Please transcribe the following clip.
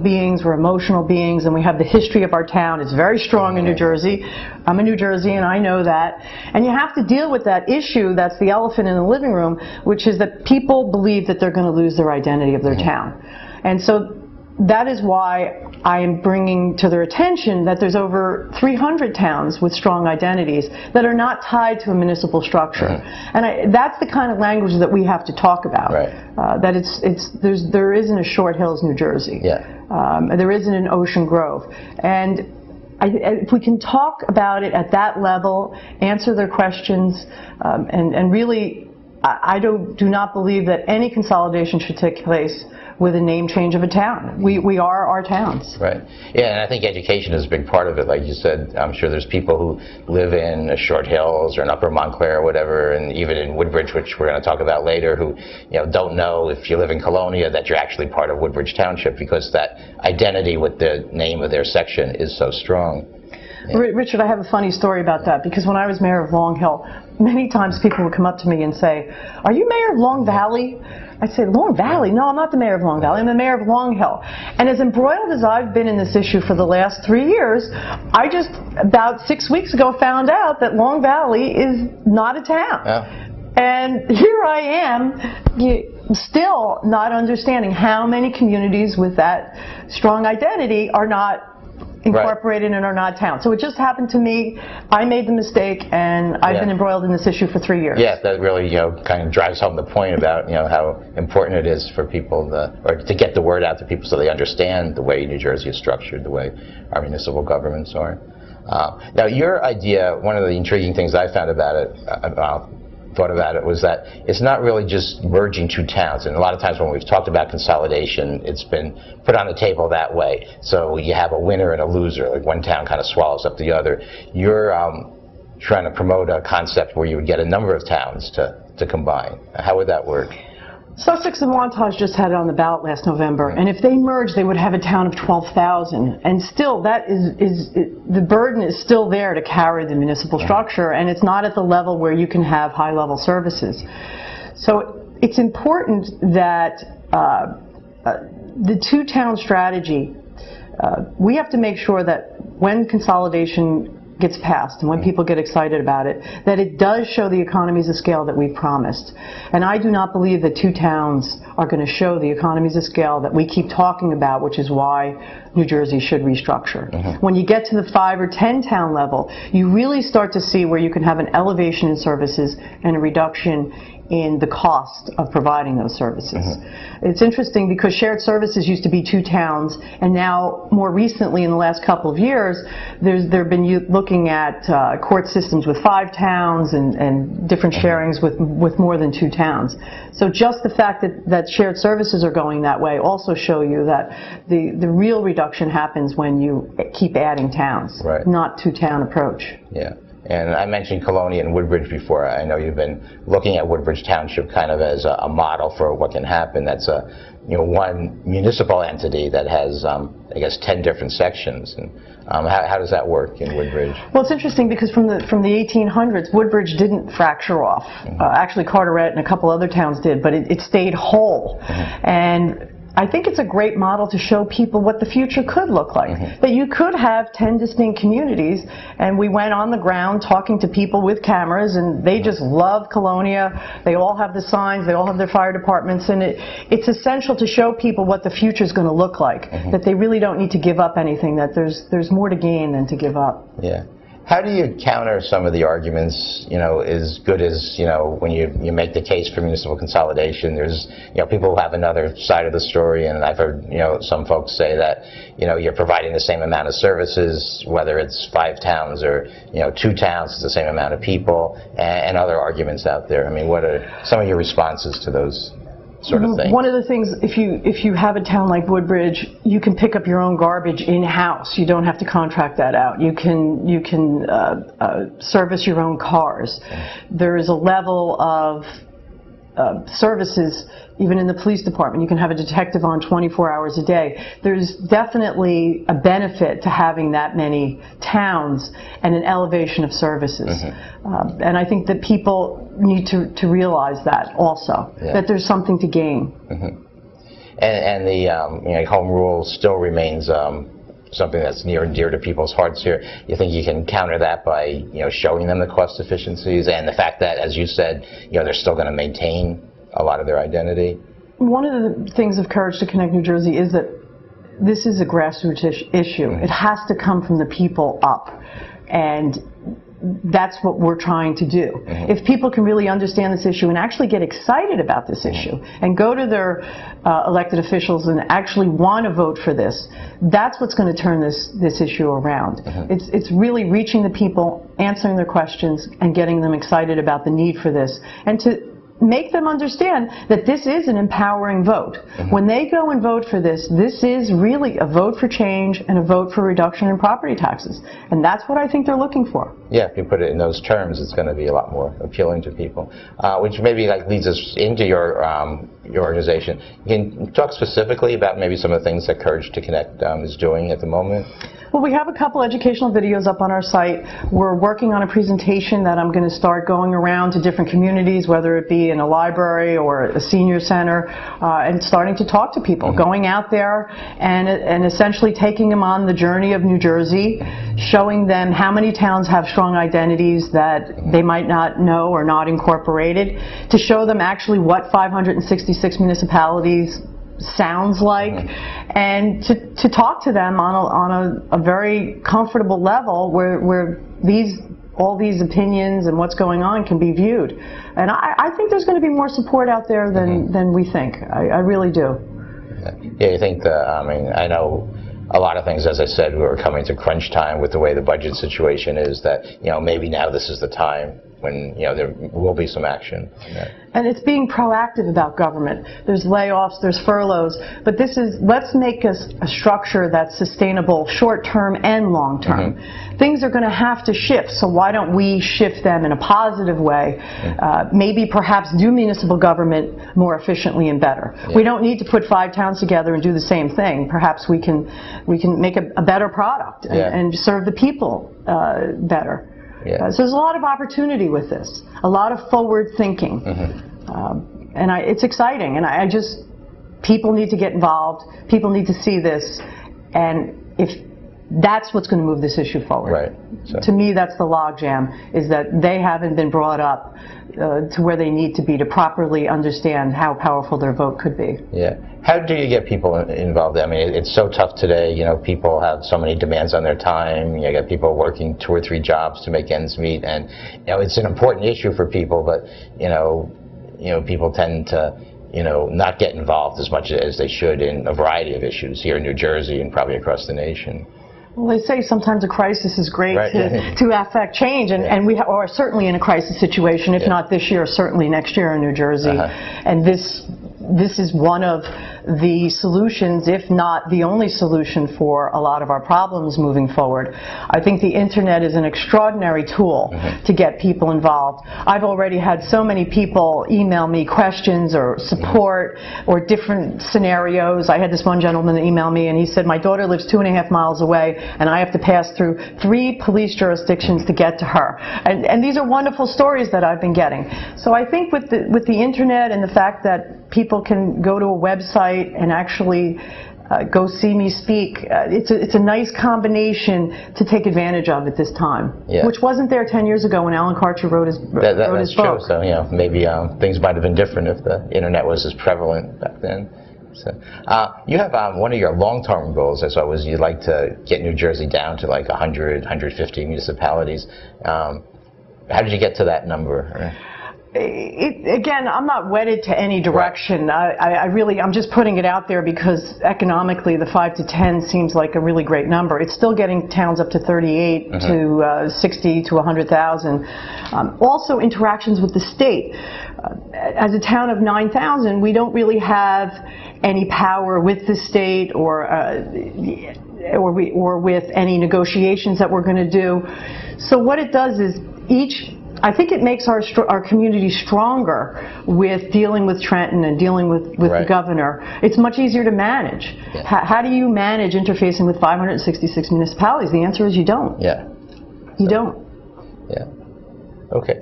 beings, we're emotional beings, and we have the history of our town. It's very strong in New Jersey. I'm a New Jersey, and I know that. And you have to deal with that issue that's the elephant in the living room, which is that people believe that they're going to lose their identity of their town. And so that is why I am bringing to their attention that there's over 300 towns with strong identities that are not tied to a municipal structure. And that's the kind of language that we have to talk about. That there isn't a Short Hills, New Jersey. There isn't an Ocean Grove. And if we can talk about it at that level, answer their questions, and really, I do not believe that any consolidation should take place with a name change of a town. We are our towns. Right. Yeah, and I think education is a big part of it. Like you said, I'm sure there's people who live in Short Hills or in Upper Montclair or whatever, and even in Woodbridge, which we're going to talk about later, who don't know if you live in Colonia that you're actually part of Woodbridge Township, because that identity with the name of their section is so strong. Richard, I have a funny story about that, because when I was mayor of Long Hill, many times people would come up to me and say, "Are you mayor of Long Valley?" I'd say, "Long Valley? No, I'm not the mayor of Long Valley. I'm the mayor of Long Hill." And as embroiled as I've been in this issue for the last 3 years, I just, about 6 weeks ago, found out that Long Valley is not a town. And here I am, still not understanding how many communities with that strong identity are not incorporated and are not towns. So it just happened to me. I made the mistake, and I've been embroiled in this issue for 3 years. Yeah, that really kind of drives home the point about how important it is for people to get the word out to people so they understand the way New Jersey is structured, the way our municipal governments are. Now, your idea, one of the intriguing things I found about it, thought about it, was that it's not really just merging two towns. And a lot of times when we've talked about consolidation, it's been put on the table that way. So you have a winner and a loser, like one town kind of swallows up the other. You're trying to promote a concept where you would get a number of towns to combine. How would that work? Sussex and Wantage just had it on the ballot last November, and if they merged, they would have a town of 12,000. And still, that the burden is still there to carry the municipal structure, and it's not at the level where you can have high-level services. So it's important that the two-town strategy, we have to make sure that when consolidation gets passed and when people get excited about it, that it does show the economies of scale that we promised. And I do not believe that two towns are going to show the economies of scale that we keep talking about, which is why New Jersey should restructure. When you get to the 5 or 10 town level, you really start to see where you can have an elevation in services and a reduction in the cost of providing those services. It's interesting because shared services used to be two towns, and now more recently in the last couple of years they've been looking at court systems with 5 towns and different sharings with more than 2 towns. So just the fact that shared services are going that way also show you that the real reduction happens when you keep adding towns, not two-town approach. And I mentioned Colonia and Woodbridge before. I know you've been looking at Woodbridge Township kind of as a model for what can happen. That's one municipal entity that has, I guess, 10 different sections. And how does that work in Woodbridge? Well, it's interesting because from the 1800s, Woodbridge didn't fracture off. Actually, Carteret and a couple other towns did, but it stayed whole. And I think it's a great model to show people what the future could look like. That you could have 10 distinct communities, and we went on the ground talking to people with cameras, and they just love Colonia. They all have the signs, they all have their fire departments, and it's essential to show people what the future is going to look like. That they really don't need to give up anything, that there's more to gain than to give up. How do you counter some of the arguments, as good as, when you make the case for municipal consolidation? There's, people who have another side of the story, and I've heard, some folks say that, you're providing the same amount of services, whether it's 5 towns or, 2 towns, it's the same amount of people, and other arguments out there. I mean, what are some of your responses to those sort of things? One of the things, if you have a town like Woodbridge, you can pick up your own garbage in-house. You don't have to contract that out. You can service your own cars. There is a level of services, even in the police department. You can have a detective on 24 hours a day. There's definitely a benefit to having that many towns and an elevation of services. And I think that people need to realize that also, that there's something to gain. And the home rule still remains something that's near and dear to people's hearts here. You think you can counter that by showing them the cost efficiencies and the fact that, as you said, they're still going to maintain a lot of their identity? One of the things of Courage to Connect New Jersey is that this is a grassroots issue. It has to come from the people up, and that's what we're trying to do. If people can really understand this issue and actually get excited about this issue and go to their elected officials and actually want to vote for this, that's what's going to turn this issue around. It's really reaching the people, answering their questions, and getting them excited about the need for this, and to make them understand that this is an empowering vote. When they go and vote for this, this is really a vote for change and a vote for reduction in property taxes. And that's what I think they're looking for. Yeah, if you put it in those terms, it's going to be a lot more appealing to people. Which maybe leads us into your organization. Can you talk specifically about maybe some of the things that Courage to Connect is doing at the moment? Well, we have a couple educational videos up on our site. We're working on a presentation that I'm going to start going around to different communities, whether it be in a library or a senior center, and starting to talk to people, going out there and essentially taking them on the journey of New Jersey, showing them how many towns have strong identities that they might not know or not incorporated, to show them actually what 566 municipalities sounds like, and to talk to them on a very comfortable level where all these opinions and what's going on can be viewed. And I think there's going to be more support out there than we think. I really do. Yeah, you think I know a lot of things, as I said, we're coming to crunch time with the way the budget situation is, that maybe now this is the time when there will be some action. And it's being proactive about government. There's layoffs, there's furloughs, but let's make a structure that's sustainable short-term and long-term. Things are going to have to shift, so why don't we shift them in a positive way? Maybe perhaps do municipal government more efficiently and better. We don't need to put 5 towns together and do the same thing. Perhaps we can make a better product and serve the people better. So there's a lot of opportunity with this, a lot of forward thinking, and it's exciting. And people need to get involved. People need to see this, and if that's what's going to move this issue forward. Right. So. To me, that's the logjam, is that they haven't been brought up to where they need to be to properly understand how powerful their vote could be. Yeah. How do you get people involved? I mean, it's so tough today. People have so many demands on their time. You got people working 2 or 3 jobs to make ends meet, and it's an important issue for people. But people tend to not get involved as much as they should in a variety of issues here in New Jersey and probably across the nation. Well, they say sometimes a crisis is great to affect change, and we are certainly in a crisis situation, if not this year, certainly next year in New Jersey. And this is one of the solutions, if not the only solution, for a lot of our problems moving forward. I think the internet is an extraordinary tool to get people involved. I've already had so many people email me questions or support or different scenarios. I had this one gentleman email me, and he said, my daughter lives 2.5 miles away, and I have to pass through 3 police jurisdictions to get to her. And these are wonderful stories that I've been getting. So I think with the internet and the fact that people can go to a website and actually go see me speak, it's a nice combination to take advantage of at this time, which wasn't there 10 years ago when Alan Karcher wrote his book. That's true. So maybe things might have been different if the internet was as prevalent back then. So, you have one of your long-term goals, I saw, was you'd like to get New Jersey down to like 100, 150 municipalities. How did you get to that number? Again, I'm not wedded to any direction. I'm just putting it out there because economically the 5 to 10 seems like a really great number. It's still getting towns up to 38 to 60 to 100,000. Also interactions with the state. As a town of 9,000, we don't really have any power with the state or with any negotiations that we're going to do. So what it does is I think it makes our community stronger with dealing with Trenton and dealing with the governor. It's much easier to manage. How do you manage interfacing with 566 municipalities? The answer is you don't. You don't. Okay.